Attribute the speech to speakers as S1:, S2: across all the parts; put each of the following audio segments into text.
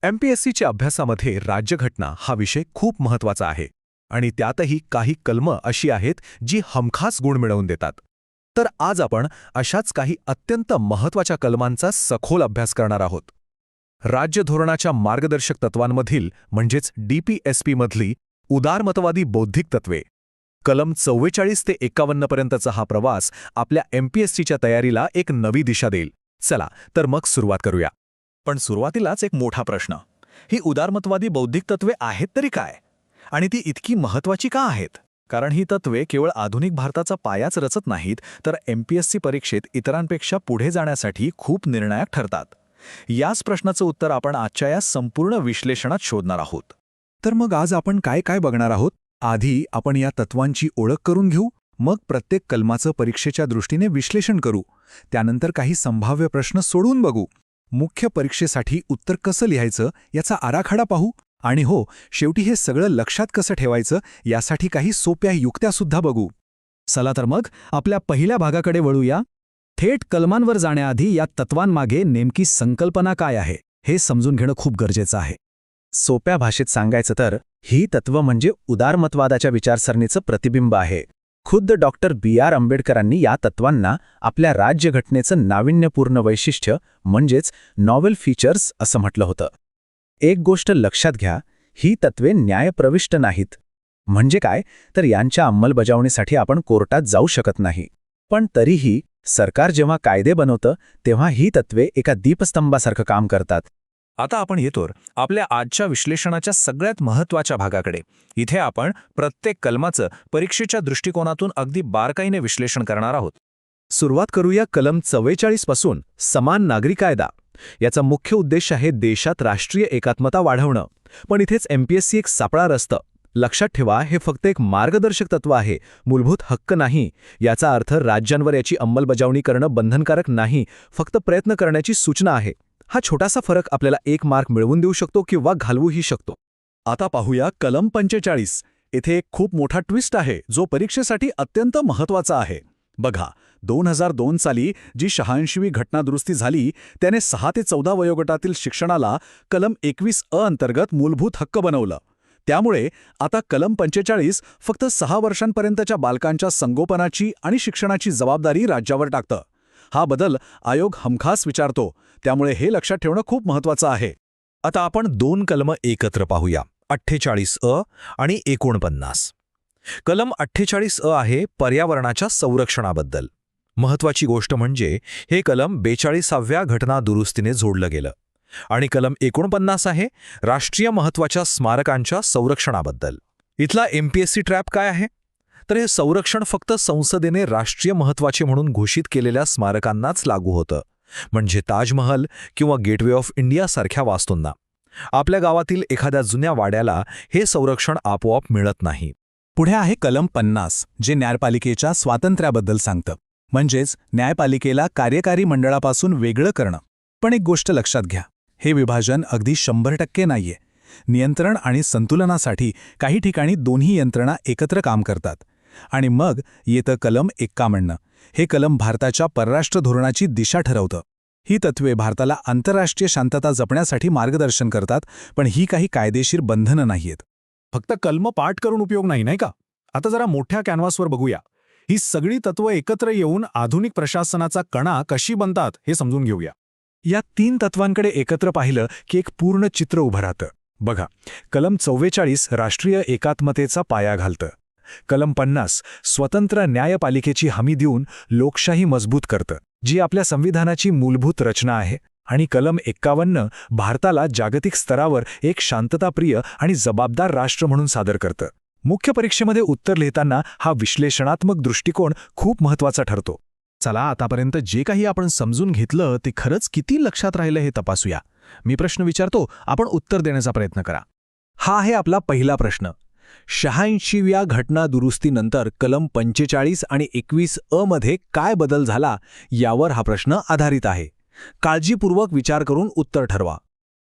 S1: एमपीएससीच्या अभ्यासामध्ये राज्यघटना हा विषय खूप महत्त्वाचा आहे आणि त्यातही काही कलमं अशी आहेत जी हमखास गुण मिळवून देतात. तर आज आपण अशाच काही अत्यंत महत्त्वाच्या कलमांचा सखोल अभ्यास करणार आहोत. राज्य धोरणाच्या मार्गदर्शक तत्वांमधील म्हणजेच डीपीएसपी मधली उदारमतवादी बौद्धिक तत्वे. कलम 44 ते 51 पर्यंतचा हा प्रवास आपल्या एमपीएससीच्या तयारीला एक नवी दिशा देईल. चला तर मग सुरुवात करूया.
S2: पण सुरुवातीलाच एक मोठा प्रश्न. ही उदारमतवादी बौद्धिक तत्वे आहेत तरी काय? आणि ती इतकी महत्त्वाची का आहेत? कारण ही तत्वे केवळ आधुनिक भारताचा पायाच रचत नाहीत, तर एमपीएससी परीक्षेत इतरांपेक्षा पुढे जाण्यासाठी खूप निर्णायक ठरतात. याच प्रश्नाचं उत्तर आपण आजच्या या संपूर्ण विश्लेषणात शोधणार आहोत.
S3: तर मग आज आपण काय काय बघणार आहोत? आधी आपण या तत्वांची ओळख करून घेऊ, मग प्रत्येक कलमाचं परीक्षेच्या दृष्टीने विश्लेषण करू. त्यानंतर काही संभाव्य प्रश्न सोडवून बघू. मुख्य परीक्षेसाठी उत्तर कसं लिहायचं याचा आराखडा पाहू. आणि हो, शेवटी हे सगळं लक्षात कसं ठेवायचं यासाठी काही सोप्या युक्त्यासुद्धा बघू.
S4: चला तर मग आपल्या पहिल्या भागाकडे वळूया. थेट कलमांवर जाण्याआधी या तत्वांमागे नेमकी संकल्पना काय आहे हे समजून घेणं खूप गरजेचं आहे.
S1: सोप्या भाषेत सांगायचं तर ही तत्व म्हणजे उदारमतवादाच्या विचारसरणीचं प्रतिबिंब आहे. खुद्द डॉक्टर B.R. आंबेडकरांनी या तत्वांना आपल्या राज्यघटनेचं नाविन्यपूर्ण वैशिष्ट्य म्हणजेच नॉवेल फीचर्स असं म्हटलं होतं. एक गोष्ट लक्षात घ्या, ही तत्वे न्यायप्रविष्ट नाहीत. म्हणजे काय तर यांच्या अंमलबजावणीसाठी आपण कोर्टात जाऊ शकत नाही. पण तरीही सरकार जेव्हा कायदे बनवतं तेव्हा ही तत्वे एका दीपस्तंभासारखं काम करतात.
S2: आता आपण येतो आपल्या आजच्या विश्लेषणाच्या सगळ्यात महत्त्वाच्या भागाकडे. इथे आपण प्रत्येक कलमाचं परीक्षेच्या दृष्टिकोनातून अगदी बारकाईने विश्लेषण करणार आहोत.
S1: सुरुवात करूया कलम 44 पासून. समान नागरी कायदा. याचा मुख्य उद्देश आहे देशात राष्ट्रीय एकात्मता वाढवणं. पण इथेच एमपीएससी एक सापळा रचतं. लक्षात ठेवा, हे फक्त एक मार्गदर्शक तत्व आहे, मूलभूत हक्क नाही. याचा अर्थ राज्यांवर याची अंमलबजावणी करणं बंधनकारक नाही, फक्त प्रयत्न करण्याची सूचना आहे. हा छोटासा फरक आपल्याला 1 मार्क मिळवून देऊ शकतो किंवा घालवूही शकतो.
S3: आता पाहूया कलम 45. येथे एक खूप मोठा ट्विस्ट आहे जो परीक्षेसाठी अत्यंत महत्त्वाचा आहे. बघा, 2002 साली जी 86वी घटनादुरुस्ती झाली त्याने 6 ते 14 वयोगटातील शिक्षणाला कलम 21 अंतर्गत मूलभूत हक्क बनवलं. त्यामुळे आता कलम 45 फक्त 6 वर्षांपर्यंतच्या बालकांच्या संगोपनाची आणि शिक्षणाची जबाबदारी राज्यावर टाकतं. हा बदल आयोग हमखास विचारतो, त्यामुळे हे लक्षात ठेवणं खूप महत्त्वाचं आहे.
S2: आता आपण 2 कलमं एकत्र पाहूया, 48 आणि 49. कलम 48 आहे पर्यावरणाच्या संरक्षणाबद्दल. महत्त्वाची गोष्ट म्हणजे हे कलम 42व्या घटना दुरुस्तीने जोडलं गेलं. आणि कलम 49 आहे राष्ट्रीय महत्त्वाच्या स्मारकांच्या संरक्षणाबद्दल. इथला एमपीएससी ट्रॅप काय आहे तर हे संरक्षण फक्त संसदेने राष्ट्रीय महत्त्वाचे म्हणून घोषित केलेल्या स्मारकांनाच लागू होतं. म्हणजे ताजमहल किंवा गेटवे ऑफ इंडिया सारख्या वास्तूंना. आपल्या गावातील एखाद्या जुन्या वाड्याला हे संरक्षण आपोआप मिळत नाही.
S3: पुढे आहे कलम 50, जे न्यायपालिकेच्या स्वातंत्र्याबद्दल सांगतं. म्हणजेच न्यायपालिकेला कार्यकारी मंडळापासून वेगळं करणं. पण एक गोष्ट लक्षात घ्या, हे विभाजन अगदी 100% नाहीये. नियंत्रण आणि संतुलनासाठी काही ठिकाणी दोन्ही यंत्रणा एकत्र काम करतात. आणि मग येतं कलम 51. हे कलम भारताच्या परराष्ट्र धोरणाची दिशा ठरवतं. ही तत्वे भारताला आंतरराष्ट्रीय शांतता जपण्यासाठी मार्गदर्शन करतात, पण ही काही कायदेशीर बंधनं नाहीयेत.
S2: फक्त कलम पाठ करून उपयोग नाही, नाही का? आता जरा मोठ्या कॅनव्हासवर बघूया. ही सगळी तत्व एकत्र येऊन आधुनिक प्रशासनाचा कणा कशी बनतात हे समजून घेऊया.
S3: या 3 तत्वांकडे एकत्र पाहिलं की एक पूर्ण चित्र उभं राहतं. बघा, कलम 44 राष्ट्रीय एकात्मतेचा पाया घालतं. कलम 50 स्वतंत्र न्यायपालिकेची हमी देऊन लोकशाही मजबूत करतं, जी आपल्या संविधानाची मूलभूत रचना आहे. आणि कलम 51 भारताला जागतिक स्तरावर एक शांतताप्रिय आणि जबाबदार राष्ट्र म्हणून सादर करतं. मुख्य परीक्षेमध्ये उत्तर लिहिताना हा विश्लेषणात्मक दृष्टिकोन खूप महत्त्वाचा ठरतो.
S4: चला, आतापर्यंत जे काही आपण समजून घेतलं ते खरंच किती लक्षात राहिलं हे तपासूया. मी प्रश्न विचारतो, आपण उत्तर देण्याचा प्रयत्न करा.
S1: हा आहे आपला पहिला प्रश्न. 86व्या घटना दुरुस्तीनंतर कलम 45 आणि 21 मध्ये काय बदल झाला यावर हा प्रश्न आधारित आहे. काळजीपूर्वक विचार करून उत्तर ठरवा.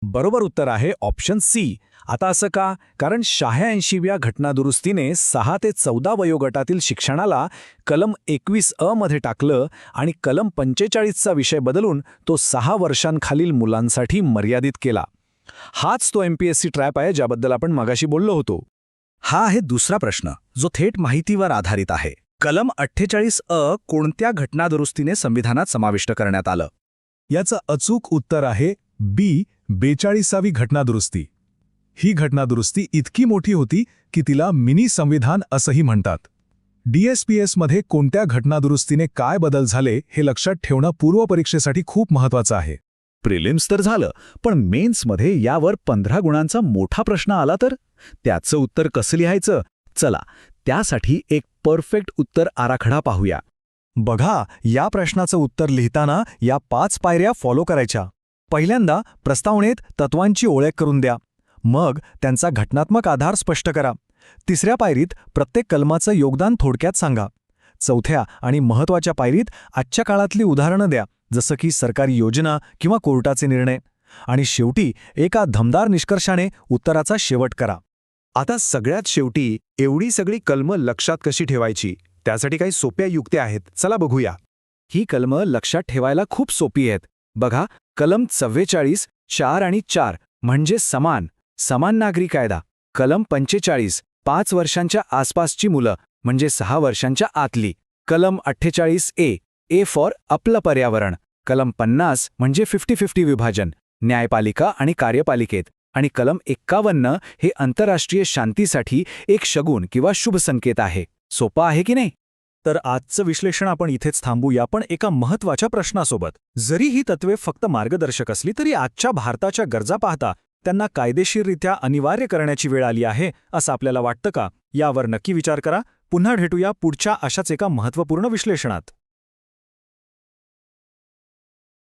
S2: बरोबर उत्तर आहे ऑप्शन सी. आता असं का? कारण 86व्या घटनादुरुस्तीने 6 ते 14 वयोगटातील शिक्षणाला कलम 21 मध्ये टाकलं आणि कलम 45चा विषय बदलून तो 6 वर्षांखालील मुलांसाठी मर्यादित केला.
S3: हाच तो MPSC ट्रॅप आहे ज्याबद्दल आपण मगाशी बोललो होतो.
S1: हा आहे दुसरा प्रश्न, जो थेट माहितीवर आधारित आहे. कलम 48 कोणत्या घटनादुरुस्तीने संविधानात समाविष्ट करण्यात आलं?
S3: याचं अचूक उत्तर आहे बी, 42वी घटनादुरुस्ती. ही घटनादुरुस्ती इतकी मोठी होती की तिला मिनी संविधान असंही म्हणतात. DSPSमध्ये कोणत्या घटनादुरुस्तीने काय बदल झाले हे लक्षात ठेवणं पूर्वपरीक्षेसाठी खूप महत्त्वाचं आहे.
S5: प्रिलिम्स तर झालं, पण मेन्समध्ये यावर 15 गुणांचा मोठा प्रश्न आला तर त्याचं उत्तर कसं लिहायचं? चला, त्यासाठी एक परफेक्ट उत्तर आराखडा पाहूया.
S3: बघा, या प्रश्नाचं उत्तर लिहिताना या 5 पायऱ्या फॉलो करायच्या. पहिल्यांदा प्रस्तावनेत तत्वांची ओळख करून द्या. मग त्यांचा घटनात्मक आधार स्पष्ट करा. तिसऱ्या पायरीत प्रत्येक कलमाचं योगदान थोडक्यात सांगा. चौथ्या आणि महत्त्वाच्या पायरीत आजच्या काळातली उदाहरणं द्या, जसं की सरकारी योजना किंवा कोर्टाचे निर्णय. आणि शेवटी एका दमदार निष्कर्षाने उत्तराचा शेवट करा.
S6: आता सगळ्यात शेवटी एवढी सगळी कलमं लक्षात कशी ठेवायची, त्यासाठी काही सोप्या युक्त्या आहेत. चला बघूया.
S4: ही कलमं लक्षात ठेवायला खूप सोपी आहेत. बघा, कलम 44, 4 आणि 4 म्हणजे समान नागरी कायदा. कलम 45, 5 वर्षांच्या आसपासची मुलं म्हणजे 6 वर्षांच्या आतली. कलम 48A फॉर आपलं पर्यावरण. कलम 50 म्हणजे 50-50 विभाजन, न्यायपालिका आणि कार्यपालिकेत. आणि कलम 51 हे आंतरराष्ट्रीय शांतीसाठी एक शगुन किंवा शुभ संकेत आहे. सोपं आहे की नाही?
S3: तर आजचं विश्लेषण आपण इथेच थांबूया, पण एका महत्त्वाच्या प्रश्नासोबत. जरी ही तत्वे फक्त मार्गदर्शक असली तरी आजच्या भारताच्या गरजा पाहता त्यांना कायदेशीररित्या अनिवार्य करण्याची वेळ आली आहे असं आपल्याला वाटतं का? यावर नक्की विचार करा. पुन्हा भेटूया पुढच्या अशाच एका महत्त्वपूर्ण विश्लेषणात.